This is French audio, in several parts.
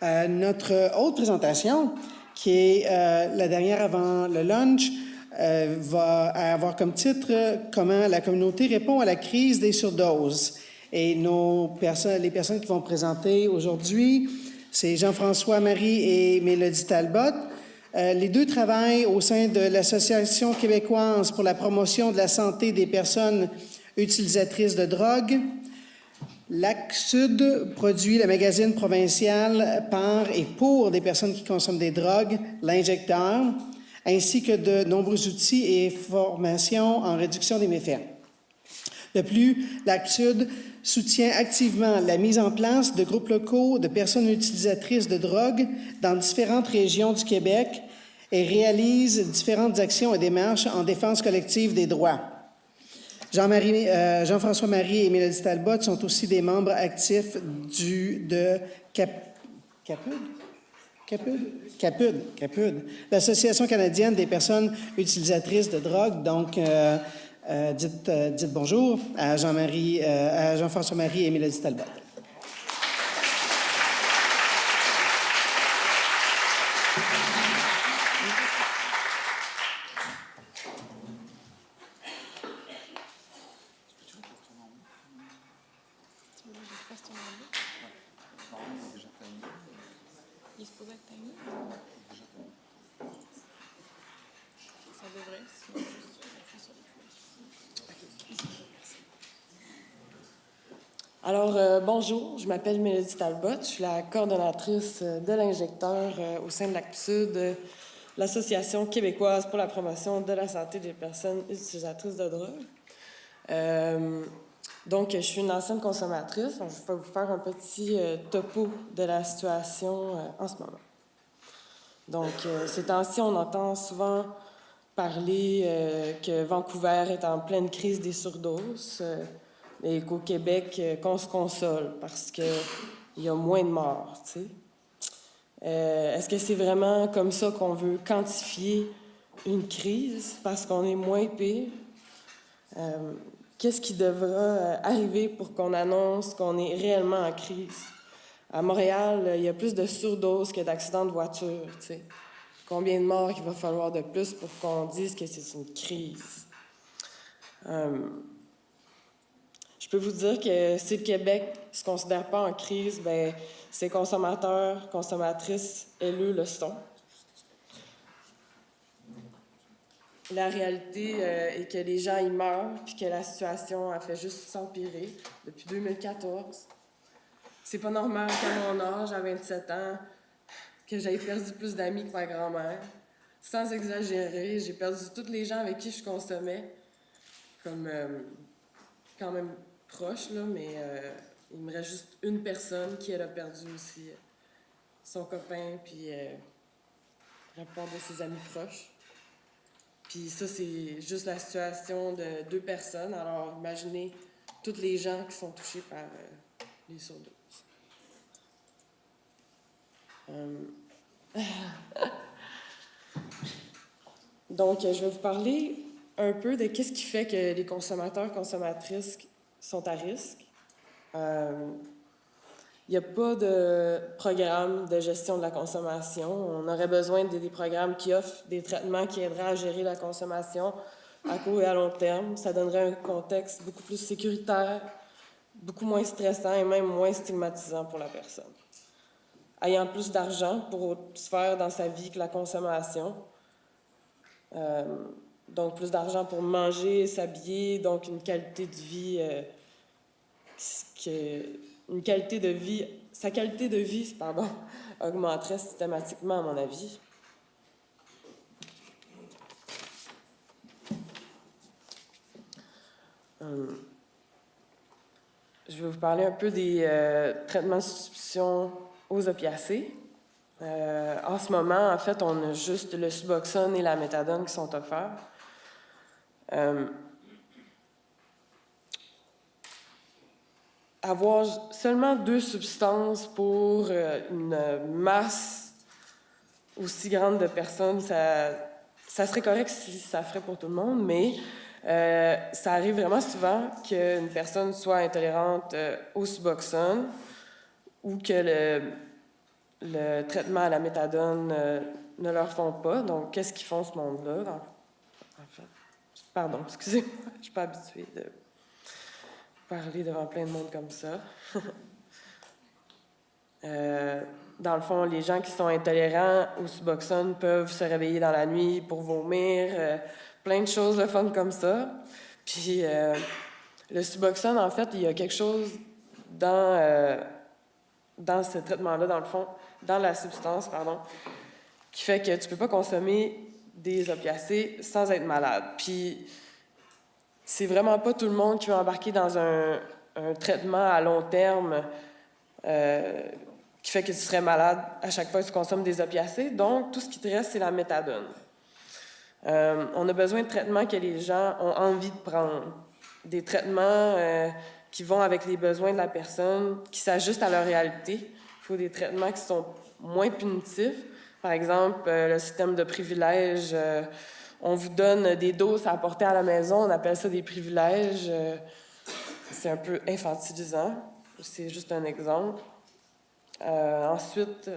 Notre autre présentation, qui est la dernière avant le lunch, va avoir comme titre « Comment la communauté répond à la crise des surdoses ». Et les personnes qui vont présenter aujourd'hui, c'est Jean-François Marie et Mélodie Talbot. Les deux travaillent au sein de l'Association québécoise pour la promotion de la santé des personnes utilisatrices de drogue. Lac-Sud produit le magazine provincial par et pour des personnes qui consomment des drogues, l'Injecteur, ainsi que de nombreux outils et formations en réduction des méfaits. De plus, Lac-Sud soutient activement la mise en place de groupes locaux de personnes utilisatrices de drogue dans différentes régions du Québec et réalise différentes actions et démarches en défense collective des droits. Jean-François Marie et Mélodie Talbot sont aussi des membres actifs de CAPUD, l'Association canadienne des personnes utilisatrices de drogue. Donc, dites bonjour à Jean-François Marie et Mélodie Talbot. Alors, bonjour, je m'appelle Mélodie Talbot, je suis la coordonnatrice de l'Injecteur au sein de Lac-Sud, l'Association québécoise pour la promotion de la santé des personnes utilisatrices de drogue. Donc, je suis une ancienne consommatrice, donc je vais vous faire un petit topo de la situation en ce moment. Donc, ces temps-ci, on entend souvent parler que Vancouver est en pleine crise des surdoses, et qu'au Québec, qu'on se console parce qu'il y a moins de morts, tu sais. Est-ce que c'est vraiment comme ça qu'on veut quantifier une crise parce qu'on est moins pire? Qu'est-ce qui devra arriver pour qu'on annonce qu'on est réellement en crise? À Montréal, il y a plus de surdoses que d'accidents de voiture, tu sais. Combien de morts il va falloir de plus pour qu'on dise que c'est une crise? Je peux vous dire que si le Québec ne se considère pas en crise, bien, ses consommateurs, consommatrices, elles le sont. La réalité est que les gens y meurent puis que la situation a fait juste s'empirer depuis 2014. C'est pas normal qu'à mon âge, à 27 ans, que j'aie perdu plus d'amis que ma grand-mère. Sans exagérer, j'ai perdu tous les gens avec qui je consommais, comme quand même proche, là, mais il me reste juste une personne qui elle a perdu aussi son copain, puis la plupart de ses amis proches. Puis ça, c'est juste la situation de 2 personnes. Alors, imaginez tous les gens qui sont touchés par les surdoses. Donc, je vais vous parler un peu de qu'est-ce qui fait que les consommateurs, consommatrices sont à risque. Il n'y a pas de programme de gestion de la consommation. On aurait besoin des programmes qui offrent des traitements qui aideraient à gérer la consommation à court et à long terme. Ça donnerait un contexte beaucoup plus sécuritaire, beaucoup moins stressant et même moins stigmatisant pour la personne. Ayant plus d'argent pour autre sphère dans sa vie que la consommation, donc plus d'argent pour manger, s'habiller, donc une qualité de vie sa qualité de vie, augmenterait systématiquement, à mon avis. Je vais vous parler un peu des traitements de substitution aux opiacés. En ce moment, en fait, on a juste le Suboxone et la méthadone qui sont offerts. Avoir seulement 2 substances pour une masse aussi grande de personnes, ça serait correct si ça ferait pour tout le monde, mais ça arrive vraiment souvent qu'une personne soit intolérante au Suboxone ou que le traitement à la méthadone ne leur font pas. Donc, qu'est-ce qu'ils font, ce monde-là? En fait, pardon, excusez-moi, je ne suis pas habituée de parler devant plein de monde comme ça. Dans le fond, les gens qui sont intolérants au Suboxone peuvent se réveiller dans la nuit pour vomir, plein de choses de fun comme ça. Puis, le Suboxone, en fait, il y a quelque chose dans ce traitement-là, dans le fond, dans la substance, pardon, qui fait que tu ne peux pas consommer des opiacés sans être malade. Puis, c'est vraiment pas tout le monde qui va embarquer dans un traitement à long terme qui fait que tu serais malade à chaque fois que tu consommes des opiacés. Donc, tout ce qui te reste, c'est la méthadone. On a besoin de traitements que les gens ont envie de prendre. Des traitements qui vont avec les besoins de la personne, qui s'ajustent à leur réalité. Il faut des traitements qui sont moins punitifs. Par exemple, le système de privilèges. On vous donne des doses à apporter à la maison, on appelle ça des privilèges. C'est un peu infantilisant. C'est juste un exemple. Ensuite,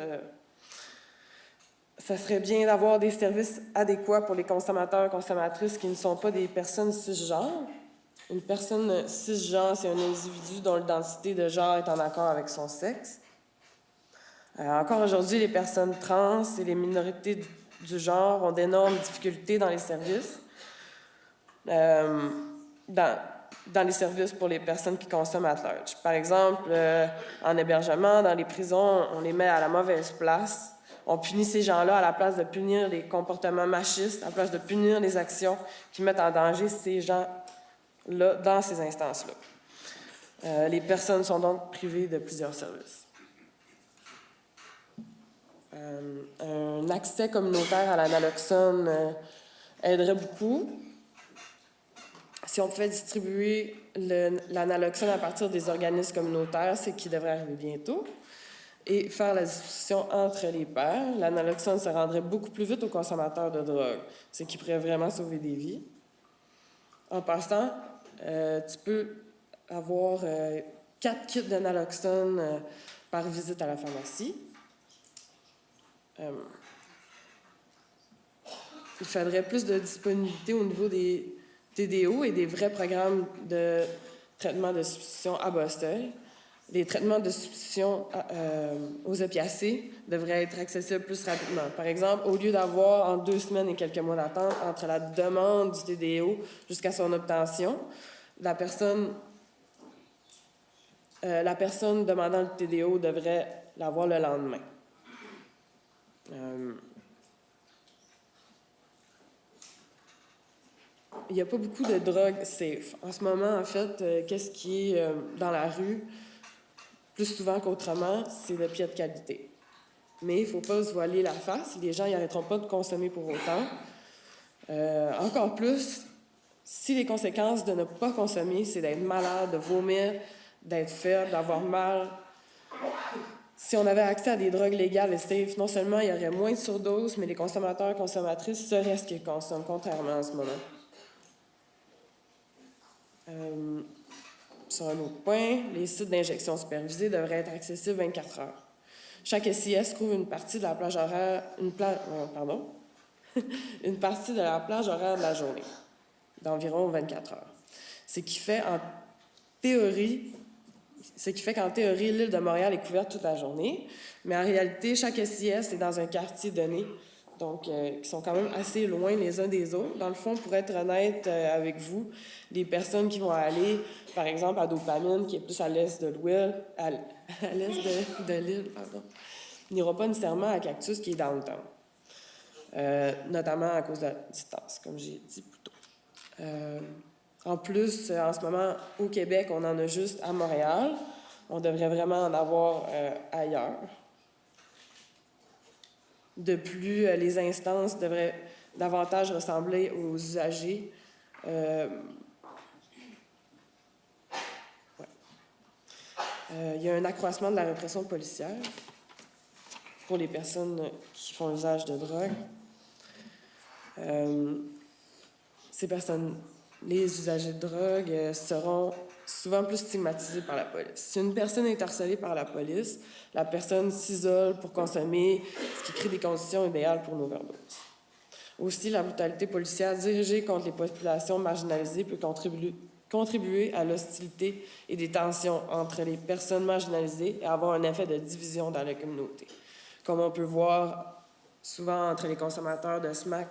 ça serait bien d'avoir des services adéquats pour les consommateurs et consommatrices qui ne sont pas des personnes cisgenres. Une personne cisgenre, c'est un individu dont l'identité de genre est en accord avec son sexe. Encore aujourd'hui, les personnes trans et les minorités du genre ont d'énormes difficultés dans les services. Dans les services pour les personnes qui consomment at large. Par exemple, en hébergement, dans les prisons, on les met à la mauvaise place. On punit ces gens-là à la place de punir les comportements machistes, à la place de punir les actions qui mettent en danger ces gens-là dans ces instances-là. Les personnes sont donc privées de plusieurs services. Un accès communautaire à la naloxone aiderait beaucoup. Si on pouvait distribuer la naloxone à partir des organismes communautaires, c'est qui devrait arriver bientôt, et faire la distribution entre les pairs, la naloxone se rendrait beaucoup plus vite aux consommateurs de drogue, ce qui pourrait vraiment sauver des vies. En passant, tu peux avoir 4 kits de naloxone par visite à la pharmacie. Il faudrait plus de disponibilité au niveau des TDO et des vrais programmes de traitement de substitution à bas seuil. Les traitements de substitution aux opiacés devraient être accessibles plus rapidement. Par exemple, au lieu d'avoir en 2 semaines et quelques mois d'attente entre la demande du TDO jusqu'à son obtention, la personne demandant le TDO devrait l'avoir le lendemain. Il n'y a pas beaucoup de drogues safe. En ce moment, en fait, qu'est-ce qui est dans la rue, plus souvent qu'autrement, c'est le pied de qualité. Mais il ne faut pas se voiler la face. Les gens n'arrêteront pas de consommer pour autant. Encore plus, si les conséquences de ne pas consommer, c'est d'être malade, de vomir, d'être faible, d'avoir mal. Si on avait accès à des drogues légales et safe, non seulement il y aurait moins de surdoses, mais les consommateurs et consommatrices sauraient ce qu'ils consomment, contrairement à ce moment. Sur un autre point, les sites d'injection supervisée devraient être accessibles 24 heures. Chaque SIS couvre une partie de la plage horaire, une partie de la plage horaire de la journée, d'environ 24 heures. Ce qui fait qu'en théorie, l'île de Montréal est couverte toute la journée, mais en réalité, chaque SIS est dans un quartier donné, donc qui sont quand même assez loin les uns des autres. Dans le fond, pour être honnête avec vous, les personnes qui vont aller, par exemple, à Dopamine, qui est plus à l'est de l'île, n'iront pas nécessairement à Cactus, qui est downtown, notamment à cause de la distance, comme j'ai dit plus tôt. En plus, en ce moment, au Québec, on en a juste à Montréal. On devrait vraiment en avoir ailleurs. De plus, les instances devraient davantage ressembler aux usagers. Il y a un accroissement de la répression policière pour les personnes qui font usage de drogue. Ces personnes, les usagers de drogue, seront souvent plus stigmatisé par la police. Si une personne est harcelée par la police, la personne s'isole pour consommer, ce qui crée des conditions idéales pour une overdose. Aussi, la brutalité policière dirigée contre les populations marginalisées peut contribuer à l'hostilité et des tensions entre les personnes marginalisées et avoir un effet de division dans la communauté, comme on peut voir souvent entre les consommateurs de smack,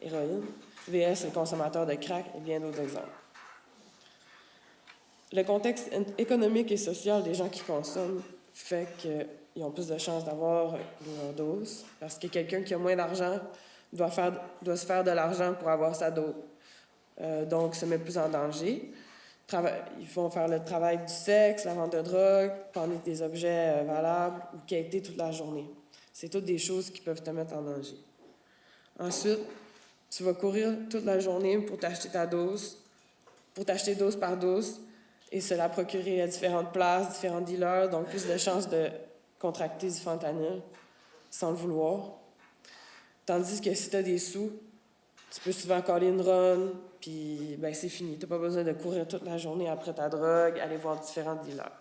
héroïne, vs les consommateurs de crack et bien d'autres exemples. Le contexte économique et social des gens qui consomment fait qu'ils ont plus de chances d'avoir l'overdose, parce que quelqu'un qui a moins d'argent doit se faire de l'argent pour avoir sa dose. Donc, se met plus en danger. Ils vont faire le travail du sexe, la vente de drogue, prendre des objets valables ou quêter toute la journée. C'est toutes des choses qui peuvent te mettre en danger. Ensuite, tu vas courir toute la journée pour t'acheter ta dose, pour t'acheter dose par dose et se la procurer à différentes places, différents dealers, donc plus de chances de contracter du fentanyl sans le vouloir. Tandis que si tu as des sous, tu peux souvent coller une run, puis ben, c'est fini. Tu n'as pas besoin de courir toute la journée après ta drogue, aller voir différents dealers.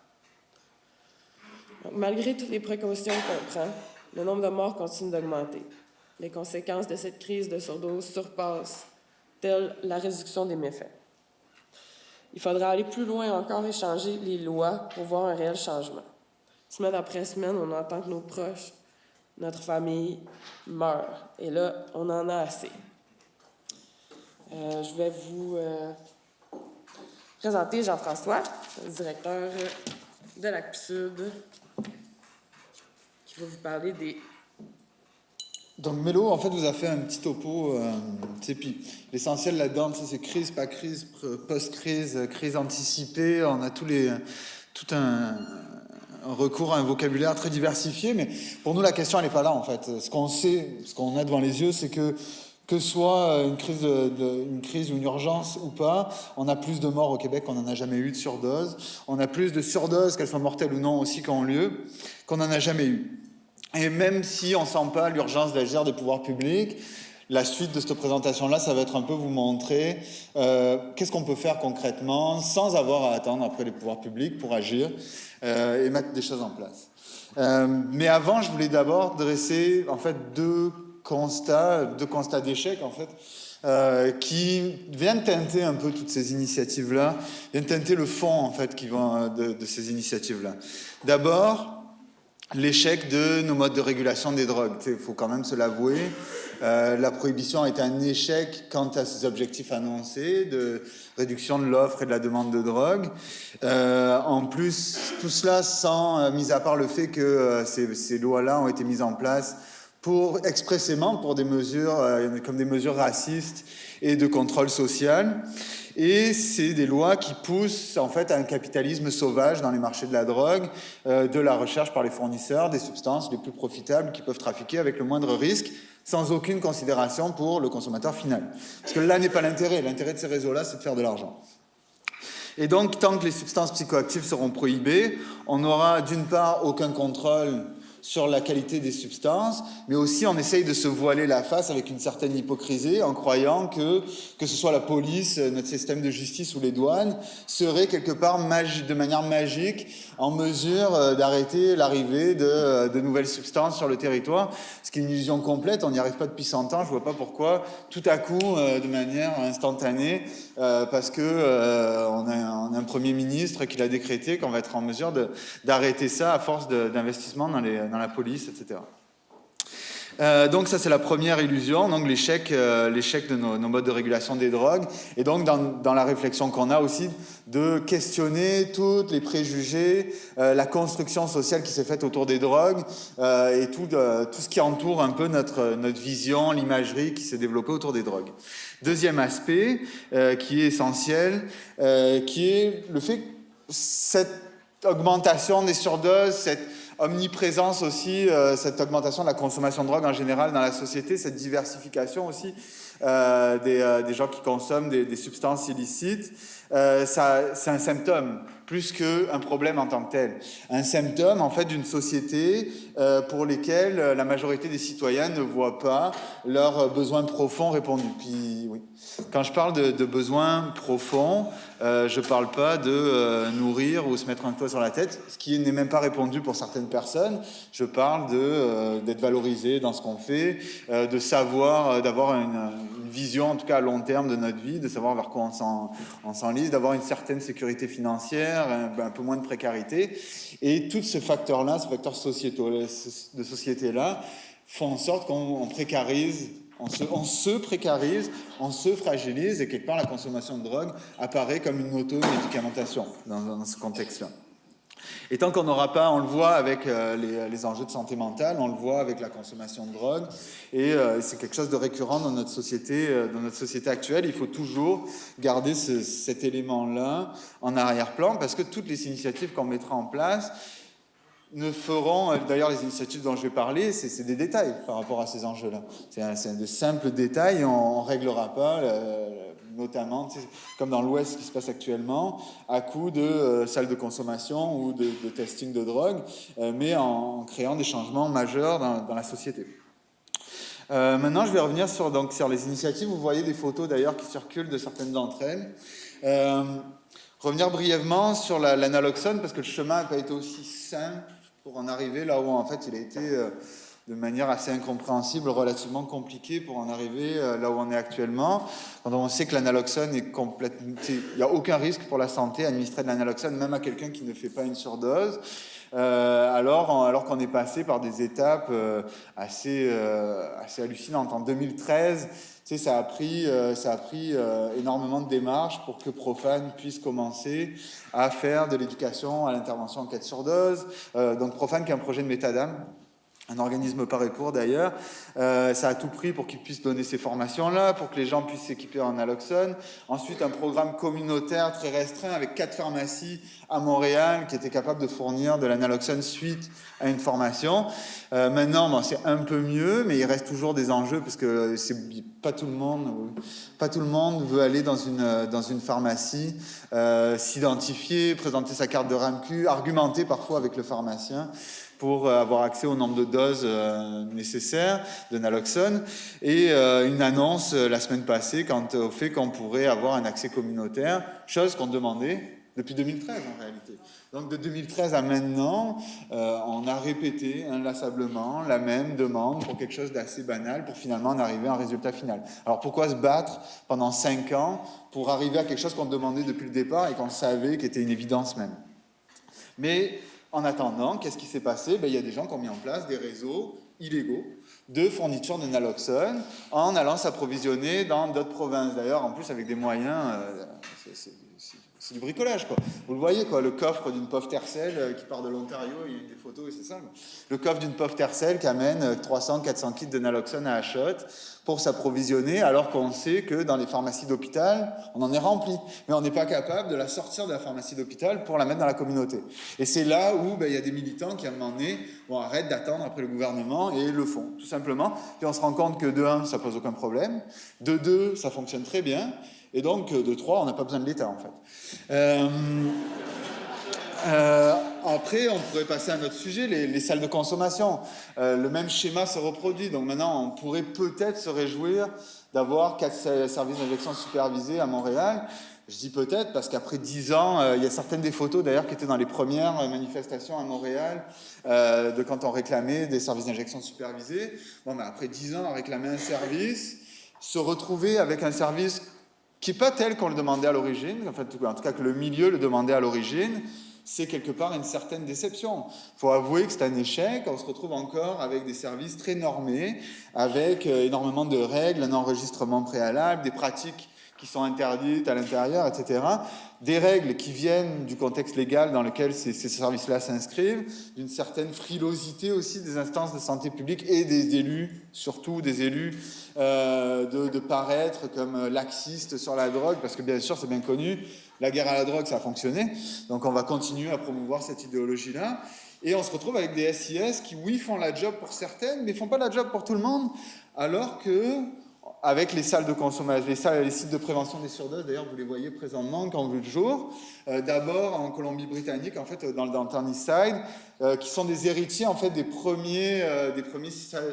Donc, malgré toutes les précautions qu'on prend, le nombre de morts continue d'augmenter. Les conséquences de cette crise de surdose surpassent, telle la réduction des méfaits. Il faudra aller plus loin encore et changer les lois pour voir un réel changement. Semaine après semaine, on entend que nos proches, notre famille meurt. Et là, on en a assez. Je vais vous présenter Jean-François, directeur de l'ACP-Sud, qui va vous parler des... Donc Mélo, en fait, vous a fait un petit topo. Puis l'essentiel là-dedans, c'est crise, pas crise, post-crise, crise anticipée. On a tout un recours à un vocabulaire très diversifié. Mais pour nous, la question, elle n'est pas là, en fait. Ce qu'on sait, ce qu'on a devant les yeux, c'est que soit une crise ou une urgence ou pas, on a plus de morts au Québec qu'on n'en a jamais eu de surdose. On a plus de surdoses, qu'elles soient mortelles ou non, aussi qui ont lieu, qu'on n'en a jamais eu. Et même si on ne sent pas l'urgence d'agir des pouvoirs publics, la suite de cette présentation-là, ça va être un peu vous montrer qu'est-ce qu'on peut faire concrètement sans avoir à attendre après les pouvoirs publics pour agir et mettre des choses en place. Mais avant, je voulais d'abord dresser en fait deux constats d'échec en fait, qui viennent teinter un peu toutes ces initiatives-là, viennent teinter le fond en fait de ces initiatives-là. D'abord, l'échec de nos modes de régulation des drogues. Il faut quand même se l'avouer. La prohibition est un échec quant à ses objectifs annoncés de réduction de l'offre et de la demande de drogue. En plus, tout cela sans, mis à part le fait que ces lois-là ont été mises en place expressément pour des mesures comme des mesures racistes et de contrôle social. Et c'est des lois qui poussent en fait à un capitalisme sauvage dans les marchés de la drogue, de la recherche par les fournisseurs des substances les plus profitables qui peuvent trafiquer avec le moindre risque, sans aucune considération pour le consommateur final. Parce que là n'est pas l'intérêt. L'intérêt de ces réseaux-là, c'est de faire de l'argent. Et donc, tant que les substances psychoactives seront prohibées, on n'aura d'une part aucun contrôle sur la qualité des substances, mais aussi on essaye de se voiler la face avec une certaine hypocrisie en croyant que ce soit la police, notre système de justice ou les douanes, seraient quelque part de manière magique en mesure d'arrêter l'arrivée de nouvelles substances sur le territoire, ce qui est une illusion complète. On n'y arrive pas depuis 100 ans, je ne vois pas pourquoi, tout à coup, de manière instantanée, parce que on a un Premier ministre qui l'a décrété qu'on va être en mesure d'arrêter ça à force d'investissement dans la police, etc. Donc ça, c'est la première illusion, donc l'échec de nos modes de régulation des drogues, et donc dans la réflexion qu'on a aussi de questionner tous les préjugés, la construction sociale qui s'est faite autour des drogues, et tout ce qui entoure un peu notre vision, l'imagerie qui s'est développée autour des drogues. Deuxième aspect qui est essentiel, qui est le fait que cette augmentation des surdoses, cette omniprésence aussi, cette augmentation de la consommation de drogue en général dans la société, cette diversification aussi, des gens qui consomment des substances illicites, c'est un symptôme plus qu'un problème en tant que tel. Un symptôme, en fait, d'une société pour lesquelles la majorité des citoyens ne voient pas leurs besoins profonds répondus. Puis, oui. Quand je parle de besoins profonds, je ne parle pas de nourrir ou se mettre un toit sur la tête, ce qui n'est même pas répondu pour certaines personnes. Je parle d'être valorisé dans ce qu'on fait, de savoir, d'avoir une vision, en tout cas à long terme de notre vie, de savoir vers quoi on s'enlise, d'avoir une certaine sécurité financière, un peu moins de précarité. Et tous ces facteurs-là, ces facteurs sociétaux, de société-là, font en sorte qu'on précarise, on se précarise, on se fragilise, et quelque part la consommation de drogue apparaît comme une auto-médicamentation dans ce contexte-là. Et tant qu'on n'aura pas, on le voit avec les enjeux de santé mentale, on le voit avec la consommation de drogue, et c'est quelque chose de récurrent dans notre société actuelle. Il faut toujours garder cet élément-là en arrière-plan, parce que toutes les initiatives qu'on mettra en place ne feront, d'ailleurs les initiatives dont je vais parler, c'est des détails par rapport à ces enjeux-là. C'est de simples détails, et on ne réglera pas, notamment, comme dans l'Ouest, ce qui se passe actuellement, à coup de salles de consommation ou de testing de drogue, mais en créant des changements majeurs dans la société. Maintenant, je vais revenir sur les initiatives. Vous voyez des photos d'ailleurs qui circulent de certaines d'entre elles. Revenir brièvement sur l'analoxone, parce que le chemin n'a pas été aussi simple pour en arriver là où en fait il a été de manière assez incompréhensible, relativement compliqué pour en arriver là où on est actuellement. Quand on sait que l'analoxone est complètement... Il n'y a aucun risque pour la santé à administrer de l'analoxone, même à quelqu'un qui ne fait pas une surdose. Alors qu'on est passé par des étapes assez hallucinantes. En 2013, ça a pris énormément de démarches pour que Profane puisse commencer à faire de l'éducation à l'intervention en cas de surdose. Donc Profane, qui est un projet de Métadame, un organisme par et pour d'ailleurs, ça a tout pris pour qu'il puisse donner ces formations-là, pour que les gens puissent s'équiper en naloxone. Ensuite, un programme communautaire très restreint avec 4 pharmacies à Montréal qui étaient capables de fournir de la naloxone suite à une formation. Maintenant, c'est un peu mieux, mais il reste toujours des enjeux parce que pas tout le monde veut aller dans une pharmacie, s'identifier, présenter sa carte de RAMQ, argumenter parfois avec le pharmacien pour avoir accès au nombre de doses nécessaires de naloxone, et une annonce la semaine passée quant au fait qu'on pourrait avoir un accès communautaire, chose qu'on demandait depuis 2013 en réalité. Donc de 2013 à maintenant, on a répété inlassablement la même demande pour quelque chose d'assez banal pour finalement en arriver à un résultat final. Alors pourquoi se battre pendant 5 ans pour arriver à quelque chose qu'on demandait depuis le départ et qu'on savait qui était une évidence même? Mais en attendant, qu'est-ce qui s'est passé? Il y a des gens qui ont mis en place des réseaux illégaux de fourniture de naloxone en allant s'approvisionner dans d'autres provinces. D'ailleurs, en plus, avec des moyens, c'est du bricolage, quoi. Vous le voyez, quoi, le coffre d'une pauvre Tercel qui part de l'Ontario, il y a des photos et c'est ça. Le coffre d'une pauvre Tercel qui amène 300-400 kits de naloxone à Achot pour s'approvisionner, alors qu'on sait que dans les pharmacies d'hôpital, on en est rempli. Mais on n'est pas capable de la sortir de la pharmacie d'hôpital pour la mettre dans la communauté. Et c'est là où il y a des militants qui, à un moment donné, arrêtent d'attendre après le gouvernement et le font, tout simplement. Puis on se rend compte que de 1, ça pose aucun problème. De 2, ça fonctionne très bien. Et donc, de 3, on n'a pas besoin de l'État, en fait. Après, on pourrait passer à un autre sujet, les salles de consommation. Le même schéma se reproduit. Donc maintenant, on pourrait peut-être se réjouir d'avoir 4 services d'injection supervisés à Montréal. Je dis peut-être parce qu'après 10 ans, il y a certaines des photos d'ailleurs qui étaient dans les premières manifestations à Montréal de quand on réclamait des services d'injection supervisés. Bon, mais après 10 ans, à réclamer un service, se retrouver avec un service qui n'est pas tel qu'on le demandait à l'origine, en tout cas que le milieu le demandait à l'origine, c'est quelque part une certaine déception. Il faut avouer que c'est un échec, on se retrouve encore avec des services très normés, avec énormément de règles, un enregistrement préalable, des pratiques qui sont interdites à l'intérieur, etc. Des règles qui viennent du contexte légal dans lequel ces services-là s'inscrivent, d'une certaine frilosité aussi des instances de santé publique et des élus, surtout des élus, de paraître comme laxistes sur la drogue, parce que bien sûr, c'est bien connu, la guerre à la drogue, ça a fonctionné, donc on va continuer à promouvoir cette idéologie-là. Et on se retrouve avec des SIS qui, oui, font la job pour certaines, mais ne font pas la job pour tout le monde, alors que avec les salles de consommation, les sites de prévention des surdoses, d'ailleurs vous les voyez présentement quand vous le jour. D'abord en Colombie-Britannique, en fait dans le Downtown East Side, qui sont des héritiers en fait des premiers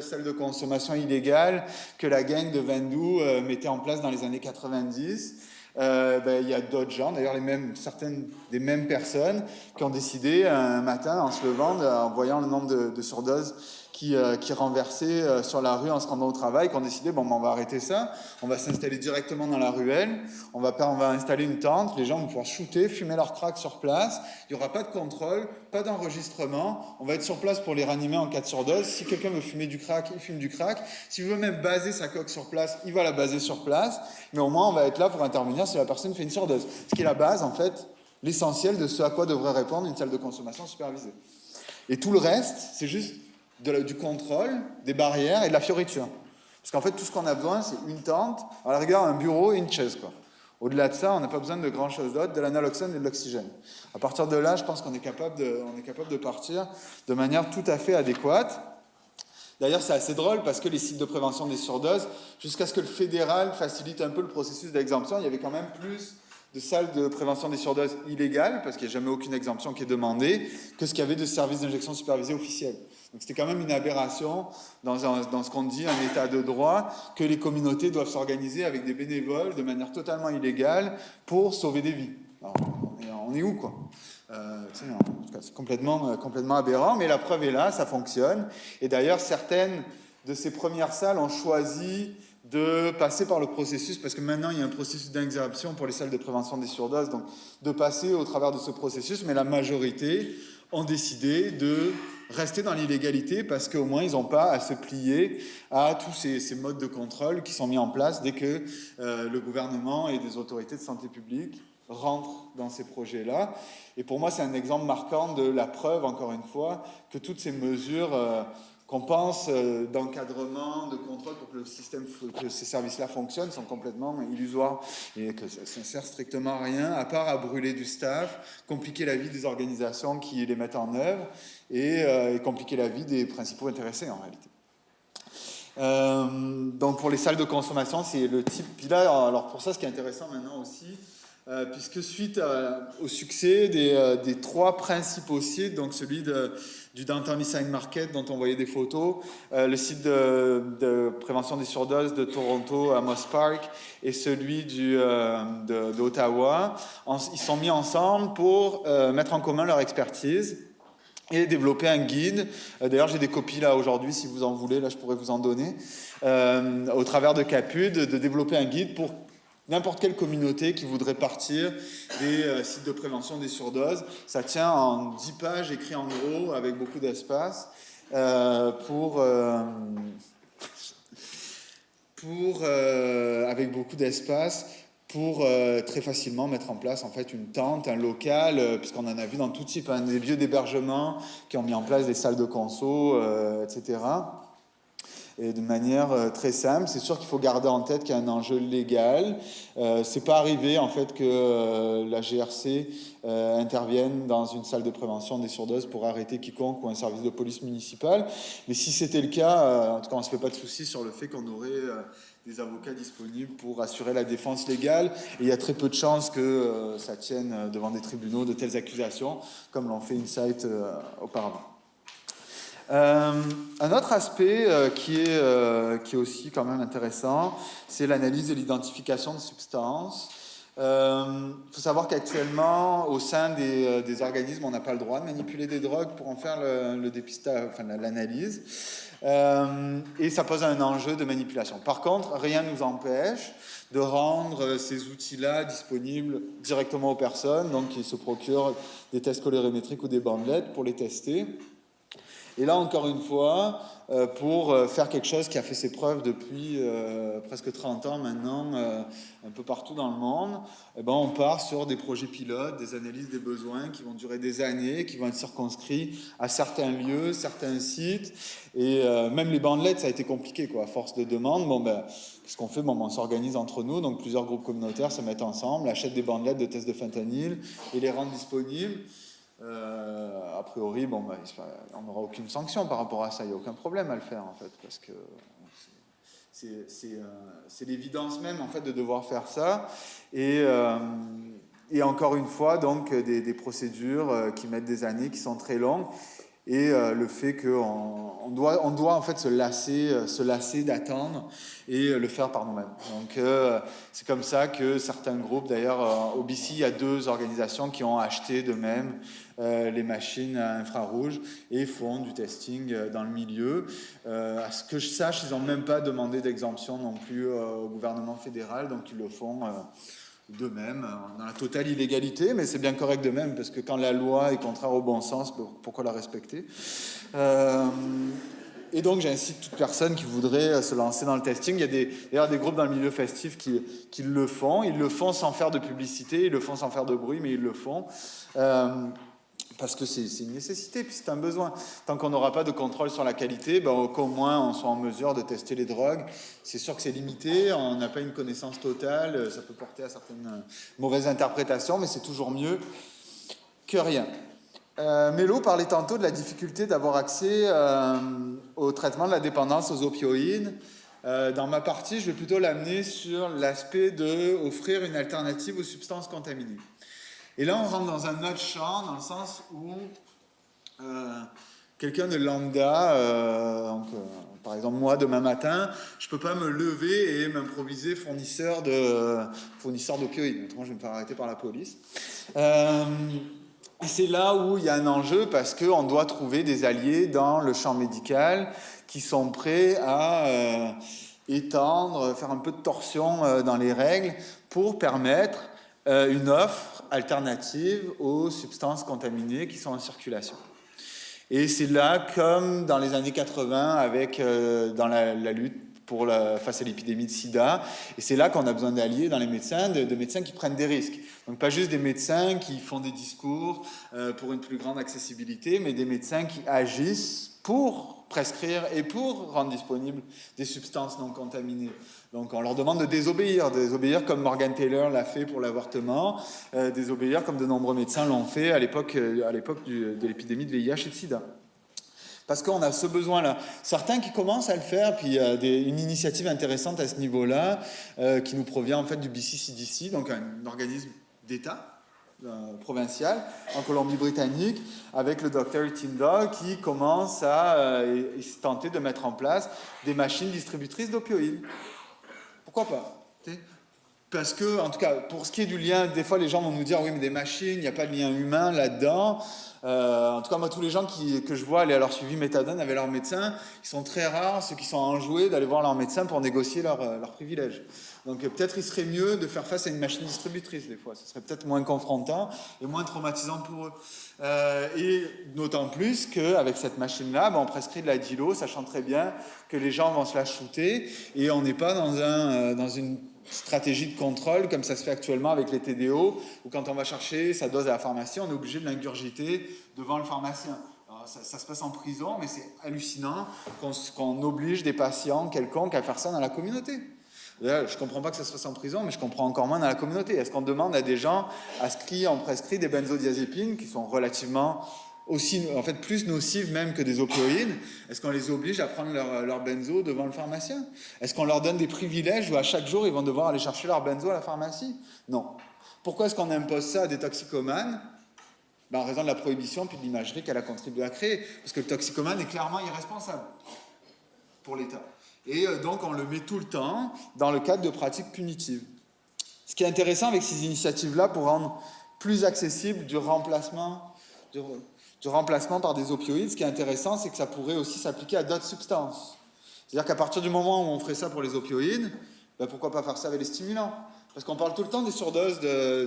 salles de consommation illégales que la gang de Vendoux mettait en place dans les années 90. Il y a d'autres gens, d'ailleurs certaines des mêmes personnes qui ont décidé un matin en se levant, en voyant le nombre de surdoses qui renversaient sur la rue en se rendant au travail, qui ont décidé on va arrêter ça, on va s'installer directement dans la ruelle, on va installer une tente, les gens vont pouvoir shooter, fumer leur crack sur place, il n'y aura pas de contrôle, pas d'enregistrement, on va être sur place pour les ranimer en cas de surdose. Si quelqu'un veut fumer du crack, il fume du crack. S'il veut même baser sa coque sur place, il va la baser sur place, mais au moins on va être là pour intervenir si la personne fait une surdose. Ce qui est la base, en fait, l'essentiel de ce à quoi devrait répondre une salle de consommation supervisée. Et tout le reste, c'est juste du contrôle, des barrières et de la fioriture. Parce qu'en fait, tout ce qu'on a besoin, c'est une tente, à la rigueur, un bureau et une chaise, quoi. Au-delà de ça, on n'a pas besoin de grand-chose d'autre, de l'analoxone et de l'oxygène. À partir de là, je pense qu'on est capable de partir de manière tout à fait adéquate. D'ailleurs, c'est assez drôle parce que les sites de prévention des surdoses, jusqu'à ce que le fédéral facilite un peu le processus d'exemption, il y avait quand même plus de salles de prévention des surdoses illégales, parce qu'il n'y a jamais aucune exemption qui est demandée, que ce qu'il y avait de services d'injection supervisés officiels. Donc c'était quand même une aberration dans ce qu'on dit un état de droit, que les communautés doivent s'organiser avec des bénévoles de manière totalement illégale pour sauver des vies. Alors, on est où, quoi? En tout cas, c'est complètement aberrant, mais la preuve est là, ça fonctionne. Et d'ailleurs, certaines de ces premières salles ont choisi de passer par le processus, parce que maintenant il y a un processus d'exemption pour les salles de prévention des surdoses, donc de passer au travers de ce processus, mais la majorité ont décidé de rester dans l'illégalité parce qu'au moins ils n'ont pas à se plier à tous ces modes de contrôle qui sont mis en place dès que le gouvernement et des autorités de santé publique rentrent dans ces projets-là. Et pour moi, c'est un exemple marquant de la preuve, encore une fois, que toutes ces mesures qu'on pense d'encadrement, de contrôle pour que le système, que ces services-là fonctionnent, sont complètement illusoires et que ça ne sert strictement à rien, à part à brûler du staff, compliquer la vie des organisations qui les mettent en œuvre et compliquer la vie des principaux intéressés en réalité. Donc pour les salles de consommation, c'est le type. Puis là, alors pour ça, ce qui est intéressant maintenant aussi, puisque suite au succès des trois principaux sites, donc celui du Downtown East Side Market dont on voyait des photos, le site de prévention des surdoses de Toronto à Moss Park et celui d'Ottawa, ils sont mis ensemble pour mettre en commun leur expertise et développer un guide. D'ailleurs, j'ai des copies là aujourd'hui, si vous en voulez, là je pourrais vous en donner, au travers de CAPUD, de développer un guide pour n'importe quelle communauté qui voudrait partir des sites de prévention des surdoses. Ça tient en 10 pages, écrit en gros, avec beaucoup d'espace, avec beaucoup d'espace pour très facilement mettre en place en fait une tente, un local, puisqu'on en a vu dans tout type, des lieux d'hébergement qui ont mis en place des salles de conso, etc. Et de manière très simple. C'est sûr qu'il faut garder en tête qu'il y a un enjeu légal. C'est pas arrivé en fait que la GRC intervienne dans une salle de prévention des surdoses pour arrêter quiconque ou un service de police municipal. Mais si c'était le cas, en tout cas, on ne se fait pas de soucis sur le fait qu'on aurait des avocats disponibles pour assurer la défense légale. Et il y a très peu de chances que ça tienne devant des tribunaux de telles accusations, comme l'ont fait Insight auparavant. Un autre aspect qui est aussi quand même intéressant, c'est l'analyse et l'identification de substances. Faut savoir qu'actuellement, au sein des organismes, on n'a pas le droit de manipuler des drogues pour en faire le dépistage, enfin l'analyse. Et ça pose un enjeu de manipulation. Par contre, rien ne nous empêche de rendre ces outils-là disponibles directement aux personnes, donc qui se procurent des tests colorimétriques ou des bandelettes pour les tester. Et là, encore une fois, pour faire quelque chose qui a fait ses preuves depuis presque 30 ans maintenant, un peu partout dans le monde, on part sur des projets pilotes, des analyses des besoins qui vont durer des années, qui vont être circonscrits à certains lieux, certains sites. Et même les bandelettes, ça a été compliqué, quoi, à force de demandes. Qu'est-ce qu'on fait? On s'organise entre nous, donc plusieurs groupes communautaires se mettent ensemble, achètent des bandelettes de tests de fentanyl et les rendent disponibles. A priori, on n'aura aucune sanction par rapport à ça, il n'y a aucun problème à le faire en fait, parce que c'est l'évidence même en fait de devoir faire ça. Et encore une fois, donc des procédures qui mettent des années, qui sont très longues. Et le fait qu'on doit en fait se lasser d'attendre et le faire par nous-mêmes. Donc c'est comme ça que certains groupes, d'ailleurs au BC, il y a 2 organisations qui ont acheté d'eux-mêmes les machines à infrarouge et font du testing dans le milieu. À ce que je sache, ils n'ont même pas demandé d'exemption non plus au gouvernement fédéral, donc ils le font d'eux-mêmes, dans la totale illégalité, mais c'est bien correct de même, parce que quand la loi est contraire au bon sens, pourquoi la respecter? Et donc j'incite toute personne qui voudrait se lancer dans le testing. Il y a d'ailleurs des groupes dans le milieu festif qui le font. Ils le font sans faire de publicité, ils le font sans faire de bruit, mais ils le font. Parce que c'est une nécessité, puis c'est un besoin. Tant qu'on n'aura pas de contrôle sur la qualité, qu'au moins on soit en mesure de tester les drogues. C'est sûr que c'est limité, on n'a pas une connaissance totale, ça peut porter à certaines mauvaises interprétations, mais c'est toujours mieux que rien. Mélo parlait tantôt de la difficulté d'avoir accès au traitement de la dépendance aux opioïdes. Dans ma partie, je vais plutôt l'amener sur l'aspect d'offrir une alternative aux substances contaminées. Et là, on rentre dans un autre champ, dans le sens où quelqu'un de lambda, par exemple moi, demain matin, je ne peux pas me lever et m'improviser fournisseur d'opioïdes. Autrement, je vais me faire arrêter par la police. C'est là où il y a un enjeu, parce qu'on doit trouver des alliés dans le champ médical qui sont prêts à étendre, faire un peu de torsion dans les règles pour permettre une offre alternative aux substances contaminées qui sont en circulation. Et c'est là, comme dans les années 80, dans la lutte face à l'épidémie de sida, et c'est là qu'on a besoin d'alliés dans les médecins, de médecins qui prennent des risques. Donc pas juste des médecins qui font des discours pour une plus grande accessibilité, mais des médecins qui agissent pour prescrire et pour rendre disponibles des substances non contaminées. Donc on leur demande de désobéir comme Morgan Taylor l'a fait pour l'avortement, désobéir comme de nombreux médecins l'ont fait à l'époque de l'épidémie de VIH et de sida. Parce qu'on a ce besoin-là. Certains qui commencent à le faire, puis il y a une initiative intéressante à ce niveau-là, qui nous provient en fait du BCCDC, donc un organisme d'État provincial en Colombie-Britannique, avec le Dr. Tindall qui commence à tenter de mettre en place des machines distributrices d'opioïdes. Pourquoi pas? Parce que, en tout cas, pour ce qui est du lien, des fois les gens vont nous dire oui, mais des machines, il n'y a pas de lien humain là-dedans. En tout cas, moi, tous les gens que je vois aller à leur suivi méthadone avec leur médecin, ils sont très rares, ceux qui sont enjoués d'aller voir leur médecin pour négocier leurs privilèges. Donc peut-être il serait mieux de faire face à une machine distributrice des fois. Ce serait peut-être moins confrontant et moins traumatisant pour eux. Et d'autant plus qu'avec cette machine-là, on prescrit de la dilo, sachant très bien que les gens vont se la shooter et on n'est pas dans une stratégie de contrôle comme ça se fait actuellement avec les TDO, où quand on va chercher sa dose à la pharmacie, on est obligé de l'ingurgiter devant le pharmacien. Alors, ça se passe en prison, mais c'est hallucinant qu'on oblige des patients quelconques à faire ça dans la communauté. Là, je ne comprends pas que ça se fasse en prison, mais je comprends encore moins dans la communauté. Est-ce qu'on demande à des gens à ce qu'on prescrit des benzodiazépines qui sont relativement aussi, en fait, plus nocives même que des opioïdes? Est-ce qu'on les oblige à prendre leur benzo devant le pharmacien? Est-ce qu'on leur donne des privilèges où à chaque jour ils vont devoir aller chercher leur benzo à la pharmacie? Non. Pourquoi est-ce qu'on impose ça à des toxicomanes? En raison de la prohibition puis de l'imagerie qu'elle a contribué à créer. Parce que le toxicomane est clairement irresponsable pour l'État. Et donc on le met tout le temps dans le cadre de pratiques punitives. Ce qui est intéressant avec ces initiatives-là pour rendre plus accessible du remplacement par des opioïdes, ce qui est intéressant, c'est que ça pourrait aussi s'appliquer à d'autres substances. C'est-à-dire qu'à partir du moment où on ferait ça pour les opioïdes, pourquoi pas faire ça avec les stimulants? Parce qu'on parle tout le temps des surdoses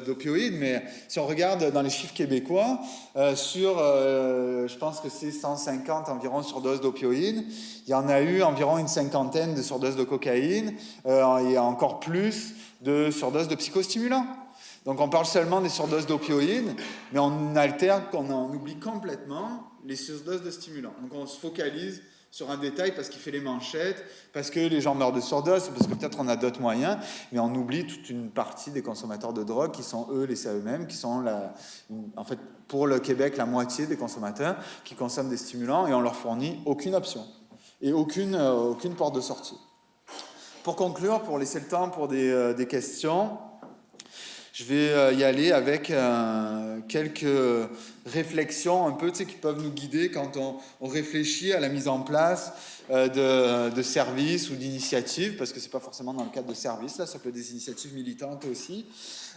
d'opioïdes, mais si on regarde dans les chiffres québécois, je pense que c'est 150 environ surdoses d'opioïdes, il y en a eu environ une cinquantaine de surdoses de cocaïne, et encore plus de surdoses de psychostimulants. Donc on parle seulement des surdoses d'opioïdes, mais on oublie complètement les surdoses de stimulants. Donc on se focalise sur un détail parce qu'il fait les manchettes, parce que les gens meurent de surdose, parce que peut-être on a d'autres moyens, mais on oublie toute une partie des consommateurs de drogue qui sont eux laissés à eux-mêmes, qui sont en fait pour le Québec la moitié des consommateurs qui consomment des stimulants et on leur fournit aucune option et aucune porte de sortie. pour conclure, pour laisser le temps pour des questions, je vais y aller avec quelques réflexions un peu, qui peuvent nous guider quand on réfléchit à la mise en place de services ou d'initiatives, parce que c'est pas forcément dans le cadre de services, là, ça peut être des initiatives militantes aussi.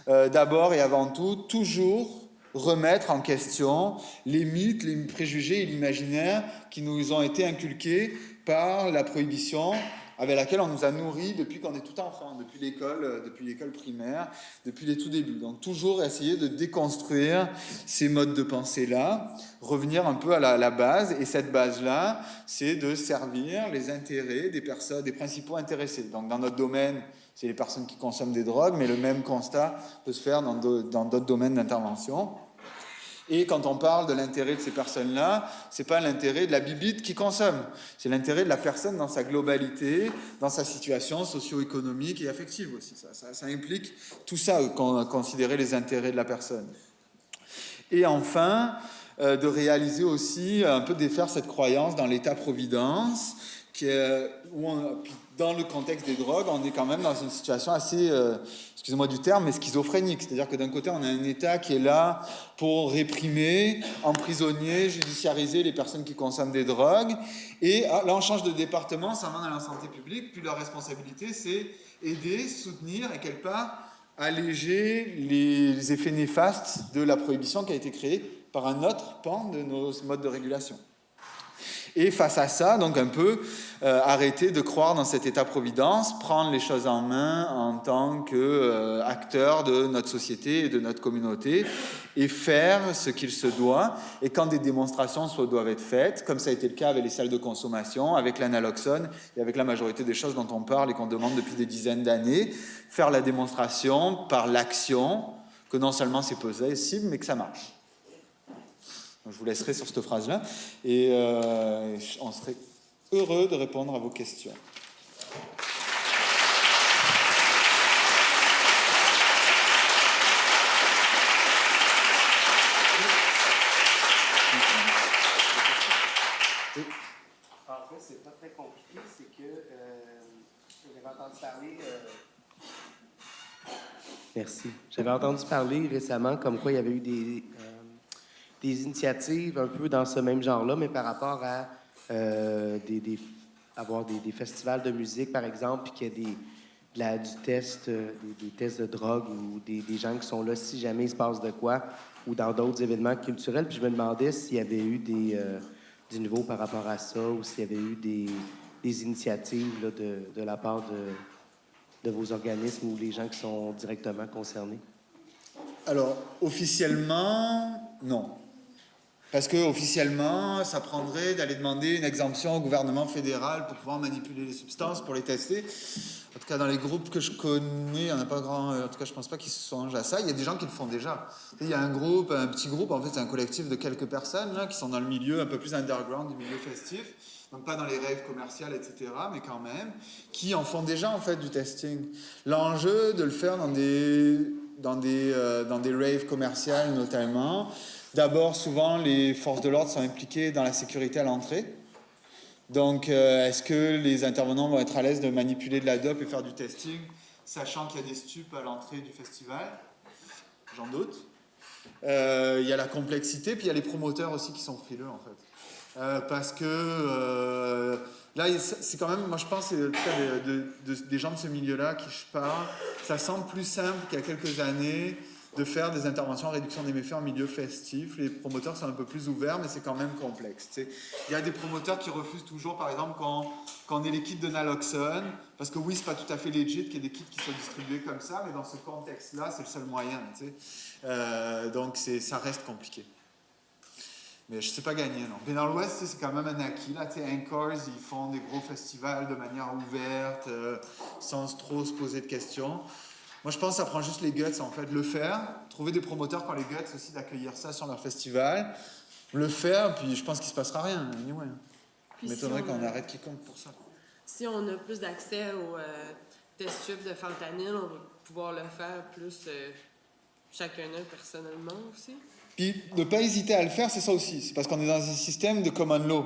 D'abord et avant tout, toujours remettre en question les mythes, les préjugés et l'imaginaire qui nous ont été inculqués par la prohibition avec laquelle on nous a nourris depuis qu'on est tout enfant, depuis l'école primaire, depuis les tout débuts. Donc toujours essayer de déconstruire ces modes de pensée-là, revenir un peu à la base, et cette base-là, c'est de servir les intérêts des personnes, des principaux intéressés. Donc dans notre domaine, c'est les personnes qui consomment des drogues, mais le même constat peut se faire dans d'autres domaines d'intervention. Et quand on parle de l'intérêt de ces personnes-là, c'est pas l'intérêt de la bibite qui consomme, c'est l'intérêt de la personne dans sa globalité, dans sa situation socio-économique et affective aussi. Ça implique tout ça, considérer les intérêts de la personne. Et enfin, de réaliser aussi, un peu défaire cette croyance dans l'État-providence, dans le contexte des drogues, on est quand même dans une situation assez, excusez-moi du terme, mais schizophrénique. C'est-à-dire que d'un côté, on a un État qui est là pour réprimer, emprisonner, judiciariser les personnes qui consomment des drogues. Et là, on change de département, ça va dans la santé publique, puis leur responsabilité, c'est aider, soutenir et quelque part alléger les effets néfastes de la prohibition qui a été créée par un autre pan de nos modes de régulation. Et face à ça, donc un peu arrêter de croire dans cet État-providence, prendre les choses en main en tant qu'acteur de notre société et de notre communauté et faire ce qu'il se doit. Et quand des démonstrations doivent être faites, comme ça a été le cas avec les salles de consommation, avec l'analoxone et avec la majorité des choses dont on parle et qu'on demande depuis des dizaines d'années, faire la démonstration par l'action que non seulement c'est possible, mais que ça marche. Je vous laisserai sur cette phrase-là et on serait heureux de répondre à vos questions. En fait, c'est pas très compliqué, c'est que j'avais entendu parler. Merci. J'avais entendu parler récemment comme quoi il y avait eu des initiatives un peu dans ce même genre-là, mais par rapport à avoir des festivals de musique, par exemple, puis qu'il y a des tests de drogue ou des gens qui sont là si jamais il se passe de quoi, ou dans d'autres événements culturels. Puis je me demandais s'il y avait eu du nouveau par rapport à ça, ou s'il y avait eu des initiatives là, de la part de vos organismes ou les gens qui sont directement concernés. Alors, officiellement, non. Parce qu'officiellement, ça prendrait d'aller demander une exemption au gouvernement fédéral pour pouvoir manipuler les substances, pour les tester. En tout cas, dans les groupes que je connais, il n'y en a pas grand... En tout cas, je ne pense pas qu'ils se songent à ça. Il y a des gens qui le font déjà. Il y a un petit groupe, en fait, c'est un collectif de quelques personnes là, qui sont dans le milieu un peu plus underground, du milieu festif. Donc pas dans les raves commerciales, etc., mais quand même, qui en font déjà, en fait, du testing. L'enjeu de le faire dans des raves commerciales, notamment... D'abord, souvent, les forces de l'ordre sont impliquées dans la sécurité à l'entrée. Donc, est-ce que les intervenants vont être à l'aise de manipuler de la dope et faire du testing, sachant qu'il y a des stupes à l'entrée du festival? J'en doute. Il y a la complexité, puis il y a les promoteurs aussi qui sont frileux, en fait. Parce que là, c'est quand même, moi je pense, en tout cas des gens de ce milieu-là qui je parle, ça semble plus simple qu'il y a quelques années de faire des interventions en réduction des méfaits en milieu festif. Les promoteurs sont un peu plus ouverts, mais c'est quand même complexe. T'sais. Il y a des promoteurs qui refusent toujours, par exemple, quand on est les kits de naloxone, parce que oui, c'est pas tout à fait legit qu'il y ait des kits qui soient distribués comme ça, mais dans ce contexte-là, c'est le seul moyen. Donc ça reste compliqué. Mais je ne sais pas gagner, non. Mais dans l'Ouest, c'est quand même un acquis. Là, Anchors, ils font des gros festivals de manière ouverte, sans trop se poser de questions. Moi, je pense que ça prend juste les guts, en fait. Le faire, trouver des promoteurs qui ont les guts aussi d'accueillir ça sur leur festival. Le faire, puis je pense qu'il ne se passera rien. Anyway. Il m'étonnerait qu'on arrête quiconque pour ça. Si on a plus d'accès aux test tubes de fentanyl, on va pouvoir le faire plus chacun personnellement aussi. Puis, ne pas hésiter à le faire, c'est ça aussi. C'est parce qu'on est dans un système de common law.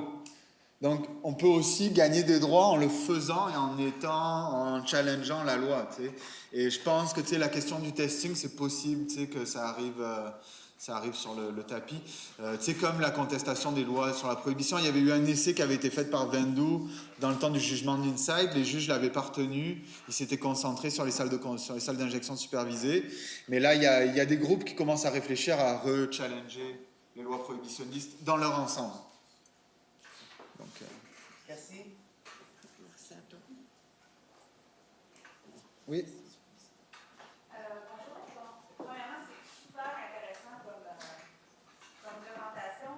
Donc, on peut aussi gagner des droits en le faisant et en challengeant la loi, tu sais. Et je pense que, tu sais, la question du testing, c'est possible, tu sais, que ça arrive sur le tapis. Tu sais, comme la contestation des lois sur la prohibition, il y avait eu un essai qui avait été fait par Vendoux dans le temps du jugement d'Inside. Les juges ne l'avaient pas retenu. Ils s'étaient concentrés sur les salles d'injection supervisées. Mais là, il y a des groupes qui commencent à réfléchir à re-challenger les lois prohibitionnistes dans leur ensemble. Donc, Merci. Merci à toi. oui. Bonjour. Bon, premièrement, c'est super intéressant comme présentation.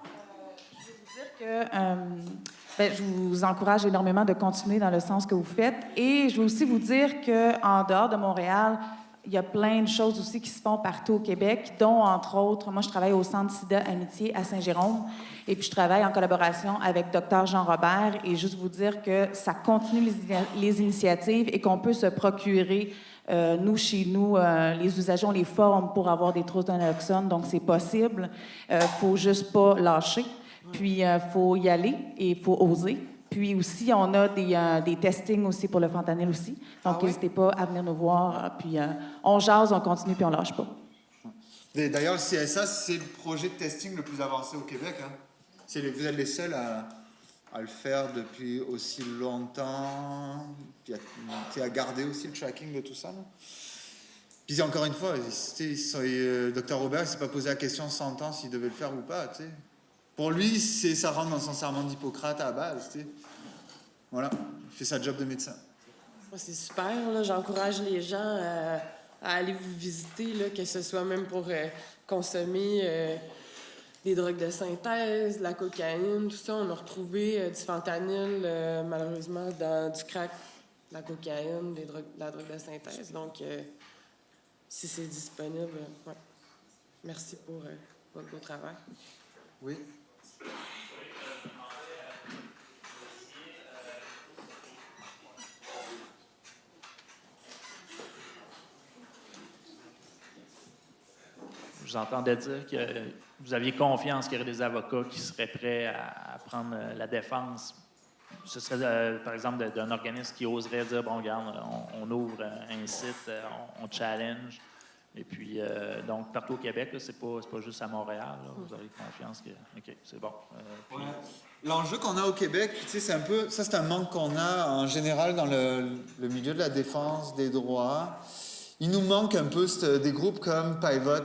Je vais vous dire que je vous encourage énormément de continuer dans le sens que vous faites. Et je veux aussi vous dire qu'en dehors de Montréal, il y a plein de choses aussi qui se font partout au Québec, dont, entre autres, moi, je travaille au Centre Sida Amitié à Saint-Jérôme, et puis je travaille en collaboration avec Dr Jean Robert, et juste vous dire que ça continue les initiatives et qu'on peut se procurer, nous, chez nous, les usagers ont les formes pour avoir des trousses de naloxone, donc c'est possible. Faut juste pas lâcher, puis faut y aller et il faut oser. Puis aussi, on a des testings aussi pour le fentanyl aussi. Donc, n'hésitez pas à venir nous voir. Puis, on jase, on continue, puis on lâche pas. Et d'ailleurs, le CSA, c'est le projet de testing le plus avancé au Québec. Hein. Vous êtes les seuls à le faire depuis aussi longtemps. Puis à garder aussi le tracking de tout ça. Là. Puis encore une fois, Dr Robert ne s'est pas posé la question 100 ans s'il devait le faire ou pas. T'sais. Pour lui, ça rentre dans son serment d'Hippocrate à la base. T'sais. Voilà, il fait sa job de médecin. C'est super, là. J'encourage les gens à aller vous visiter, là, que ce soit même pour consommer des drogues de synthèse, de la cocaïne, tout ça. On a retrouvé du fentanyl, malheureusement, dans du crack, de la cocaïne, de la drogue de synthèse. Donc, si c'est disponible, ouais. Merci pour votre beau travail. Oui. Je vous entendais dire que vous aviez confiance qu'il y aurait des avocats qui seraient prêts à prendre la défense. Ce serait, par exemple, d'un organisme qui oserait dire, bon, regarde, on ouvre un site, on challenge. Et puis, donc, partout au Québec, c'est pas juste à Montréal. Là, vous aurez confiance que, OK, c'est bon. Ouais. L'enjeu qu'on a au Québec, tu sais, c'est un peu, ça c'est un manque qu'on a en général dans le milieu de la défense des droits. Il nous manque un peu des groupes comme Pivot,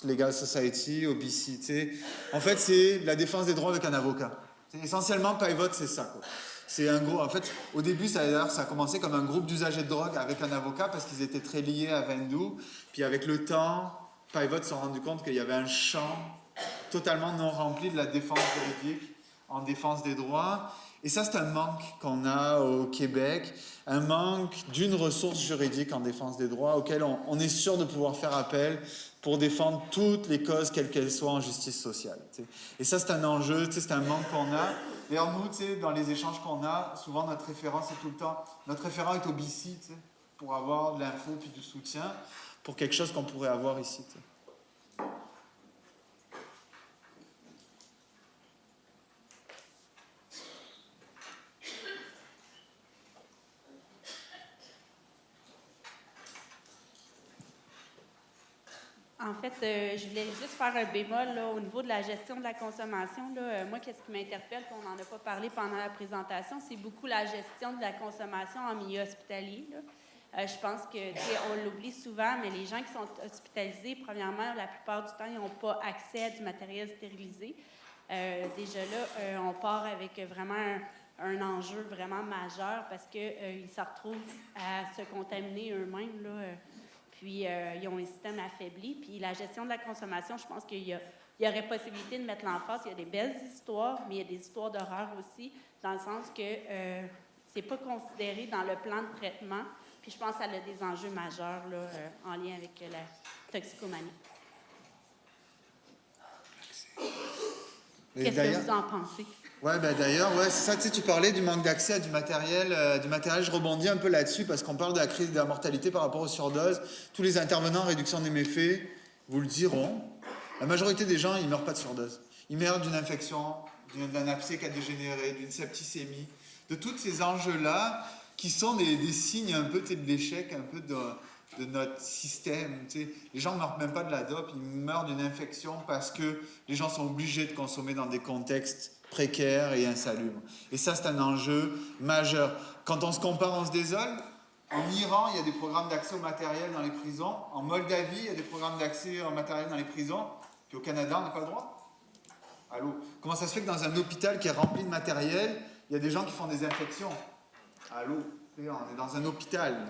Legal Society, OBC. En fait, c'est la défense des droits avec un avocat. Essentiellement, Pivot, c'est ça. Quoi. C'est un gros. En fait, au début, ça a commencé comme un groupe d'usagers de drogue avec un avocat parce qu'ils étaient très liés à Vendoux. Puis avec le temps, Pivot s'est rendu compte qu'il y avait un champ totalement non rempli de la défense juridique en défense des droits. Et ça, c'est un manque qu'on a au Québec, un manque d'une ressource juridique en défense des droits auquel on est sûr de pouvoir faire appel pour défendre toutes les causes, quelles qu'elles soient, en justice sociale. T'sais. Et ça, c'est un enjeu, c'est un manque qu'on a. D'ailleurs, nous, dans les échanges qu'on a, souvent notre référent, c'est tout le temps, notre référent est au BC, pour avoir de l'info puis du soutien, pour quelque chose qu'on pourrait avoir ici. T'sais. En fait, je voulais juste faire un bémol là, au niveau de la gestion de la consommation. Là, moi, qu'est-ce qui m'interpelle, puis on n'en a pas parlé pendant la présentation, c'est beaucoup la gestion de la consommation en milieu hospitalier. Là. Je pense que, on l'oublie souvent, mais les gens qui sont hospitalisés, premièrement, la plupart du temps, ils n'ont pas accès à du matériel stérilisé. Déjà là, on part avec vraiment un enjeu vraiment majeur parce qu'ils se retrouvent à se contaminer eux-mêmes, là. Puis, ils ont un système affaibli. Puis, la gestion de la consommation, je pense qu'il y aurait possibilité de mettre l'emphase. Il y a des belles histoires, mais il y a des histoires d'horreur aussi, dans le sens que c'est pas considéré dans le plan de traitement. Puis, je pense que ça a des enjeux majeurs là, en lien avec la toxicomanie. Qu'est-ce que vous en pensez? Ouais, ben d'ailleurs, ouais, c'est ça, tu parlais du manque d'accès à du matériel. Je rebondis un peu là-dessus parce qu'on parle de la crise de la mortalité par rapport aux surdoses. Tous les intervenants en réduction des méfaits vous le diront. La majorité des gens, ils ne meurent pas de surdose. Ils meurent d'une infection d'un abcès qui a dégénéré, d'une septicémie, de tous ces enjeux-là qui sont des signes un peu de l'échec, un peu de notre système. Les gens ne meurent même pas de la dope, ils meurent d'une infection parce que les gens sont obligés de consommer dans des contextes précaires et insalubres. Et ça, c'est un enjeu majeur. Quand on se compare, on se désole. En Iran, il y a des programmes d'accès au matériel dans les prisons. En Moldavie, il y a des programmes d'accès au matériel dans les prisons. Puis au Canada, on n'a pas le droit. Allô? Comment ça se fait que dans un hôpital qui est rempli de matériel, il y a des gens qui font des infections? Allô? On est dans un hôpital.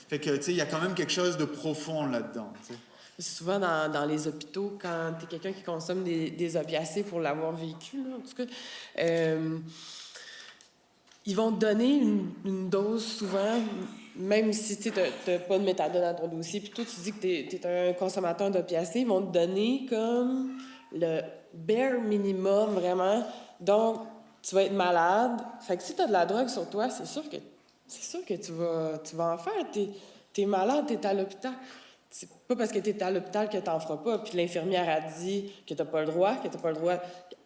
Fait que, il y a quand même quelque chose de profond là-dedans. Souvent, dans les hôpitaux, quand tu es quelqu'un qui consomme des opiacés pour l'avoir vécu, là, en tout cas, ils vont te donner une dose souvent, même si tu n'as pas de méthadone dans ton dossier, puis toi, tu dis que tu es un consommateur d'opiacés, ils vont te donner comme le bare minimum, vraiment. Donc, tu vas être malade. Fait que si tu as de la drogue sur toi, c'est sûr que tu vas en faire. Tu es malade, tu es à l'hôpital. C'est pas parce que tu es à l'hôpital que tu n'en feras pas. Puis l'infirmière a dit que tu n'as pas le droit,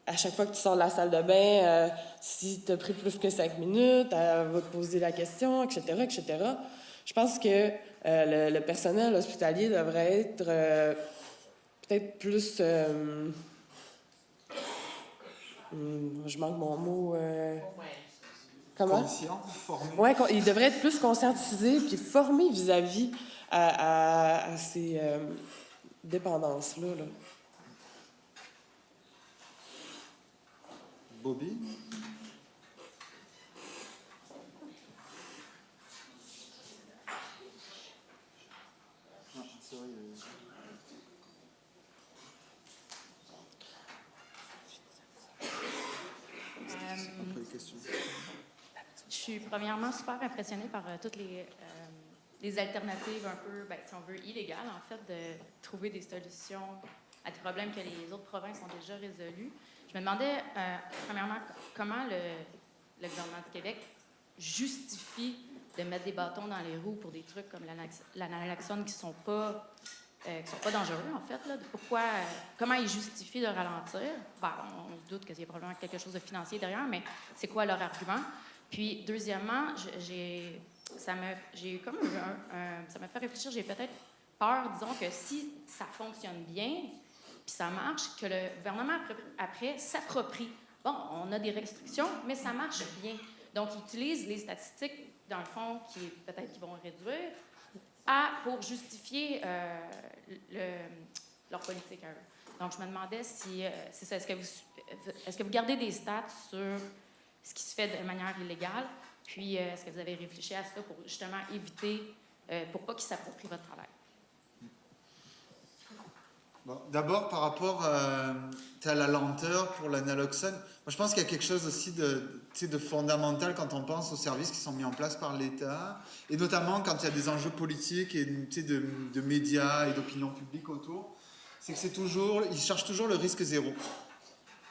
à chaque fois que tu sors de la salle de bain, si tu as pris plus que 5 minutes, elle va te poser la question, etc., etc. Je pense que le personnel hospitalier devrait être peut-être plus... je manque mon mot... Comment? Conscient, formé. Oui, il devrait être plus conscientisé puis formé vis-à-vis à ces dépendances-là. Là. Bobby? Je suis premièrement super impressionnée par toutes les alternatives un peu, si on veut, illégales, en fait, de trouver des solutions à des problèmes que les autres provinces ont déjà résolus. Je me demandais, premièrement, comment le gouvernement du Québec justifie de mettre des bâtons dans les roues pour des trucs comme la naloxone qui ne sont pas dangereux, en fait. Là. Comment ils justifient de ralentir? On se doute qu'il y a probablement quelque chose de financier derrière, mais c'est quoi leur argument? Puis, deuxièmement, ça m'a fait réfléchir, j'ai peut-être peur, disons, que si ça fonctionne bien, puis ça marche, que le gouvernement, après s'approprie. Bon, on a des restrictions, mais ça marche bien. Donc, ils utilisent les statistiques, dans le fond, peut-être qu'ils vont réduire, pour justifier leur politique à eux. Donc, je me demandais si c'est ça, est-ce que vous gardez des stats sur ce qui se fait de manière illégale, puis est-ce que vous avez réfléchi à ça pour justement éviter, pour pas qu'ils s'approprient votre travail? Bon, d'abord, par rapport à la lenteur pour la naloxone, moi, je pense qu'il y a quelque chose aussi de fondamental quand on pense aux services qui sont mis en place par l'État, et notamment quand il y a des enjeux politiques et de médias et d'opinion publique autour, c'est que ils cherchent toujours le risque zéro.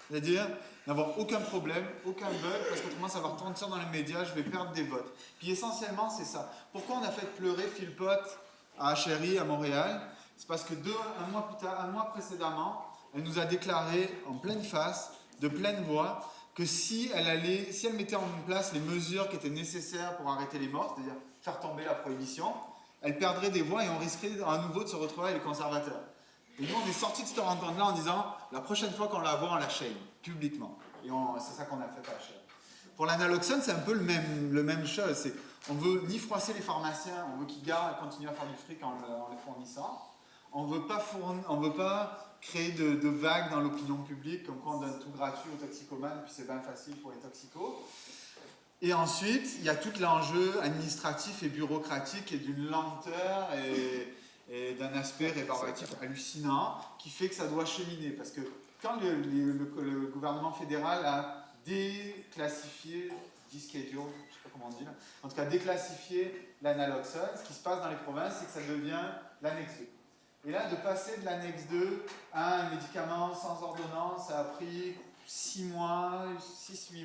C'est-à-dire n'avoir aucun problème, aucun bug, parce qu'autrement ça va retentir dans les médias, je vais perdre des votes. Puis essentiellement, c'est ça. Pourquoi on a fait pleurer Philpott à HRI, à Montréal? C'est parce que un mois précédemment, elle nous a déclaré en pleine face, de pleine voix, que si elle mettait en place les mesures qui étaient nécessaires pour arrêter les morts, c'est-à-dire faire tomber la prohibition, elle perdrait des voix et on risquerait à nouveau de se retrouver avec les conservateurs. Et nous, on est sortis de cette rencontre-là en disant, la prochaine fois qu'on la voit, on la shame, publiquement. Et c'est ça qu'on a fait à HRI. Pour l'analoxone, c'est un peu le même chose. On veut ni froisser les pharmaciens, on veut qu'ils continuent à faire du fric en les fournissant. On veut pas créer de vagues dans l'opinion publique, comme quoi on donne tout gratuit aux toxicomanes, puis c'est bien facile pour les toxicos. Et ensuite, il y a tout l'enjeu administratif et bureaucratique et d'une lenteur et d'un aspect rébarbatif hallucinant qui fait que ça doit cheminer. Parce que quand le gouvernement fédéral a déclassifié, deschedule, je ne sais pas comment on dit, en tout cas déclassifié l'analoxone, ce qui se passe dans les provinces, c'est que ça devient l'annexe 2. Et là, de passer de l'annexe 2 à un médicament sans ordonnance, ça a pris 6-8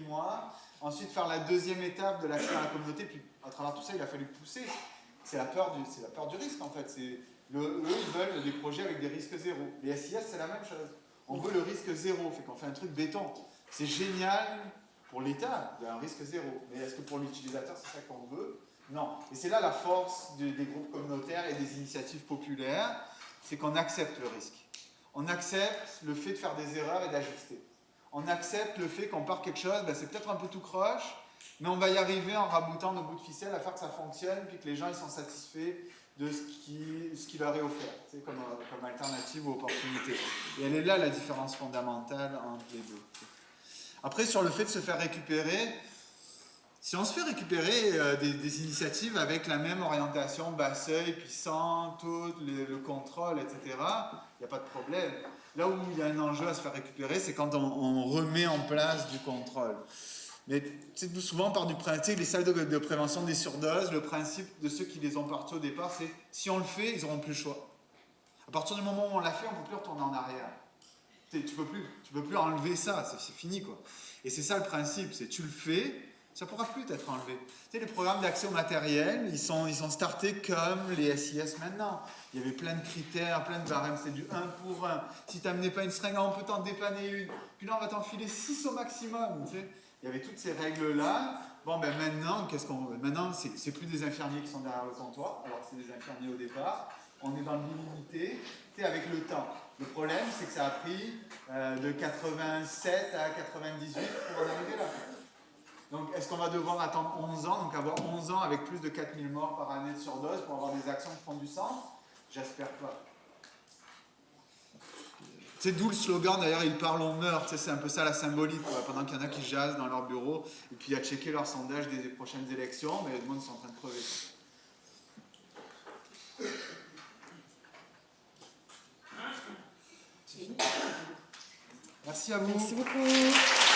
mois. Ensuite, faire la deuxième étape de l'accès à la communauté, puis à travers tout ça, il a fallu pousser. C'est la peur du risque, en fait. Eux, ils veulent des projets avec des risques zéro. Les SIS, c'est la même chose. On veut le risque zéro, fait qu'on fait un truc béton. C'est génial pour l'État, il y a un risque zéro. Mais est-ce que pour l'utilisateur, c'est ça qu'on veut? Non. Et c'est là la force des groupes communautaires et des initiatives populaires, c'est qu'on accepte le risque. On accepte le fait de faire des erreurs et d'ajuster. On accepte le fait qu'on part quelque chose, ben c'est peut-être un peu tout croche, mais on va y arriver en raboutant nos bouts de ficelle à faire que ça fonctionne, puis que les gens ils sont satisfaits de ce qui leur est offert, comme alternative ou opportunité. Et elle est là la différence fondamentale entre les deux. Après, sur le fait de se faire récupérer, si on se fait récupérer des initiatives avec la même orientation bas seuil, puis sans tout le contrôle, etc., il n'y a pas de problème. Là où il y a un enjeu à se faire récupérer, c'est quand on remet en place du contrôle. Mais souvent, par du principe, les salles de prévention des surdoses, le principe de ceux qui les ont partis au départ, c'est si on le fait, ils n'auront plus le choix. À partir du moment où on l'a fait, on ne peut plus retourner en arrière. Tu peux plus enlever ça, c'est fini, quoi. Et c'est ça le principe, c'est tu le fais, ça ne pourra plus être enlevé. Tu sais, les programmes d'accès au matériel, ils sont startés comme les SIS maintenant. Il y avait plein de critères, plein de barèmes, c'est du 1 pour 1. Si tu n'amenais pas une seringue, on peut t'en dépanner une. Puis là, on va t'enfiler 6 au maximum. Tu sais. Il y avait toutes ces règles-là. Bon, ben maintenant, maintenant, c'est plus des infirmiers qui sont derrière le comptoir, alors que c'est des infirmiers au départ. On est dans le limité, tu sais, avec le temps. Le problème, c'est que ça a pris de 87 à 98 pour en arriver là. Donc, est-ce qu'on va devoir attendre 11 ans, donc avoir 11 ans avec plus de 4000 morts par année de surdose pour avoir des actions qui font du sens? J'espère pas. C'est d'où le slogan, d'ailleurs, ils parlent, on meurt. C'est un peu ça la symbolique, quoi. Pendant qu'il y en a qui jasent dans leur bureau et puis à checker leur sondage des prochaines élections, mais les gens sont en train de crever. Merci à vous. Merci beaucoup.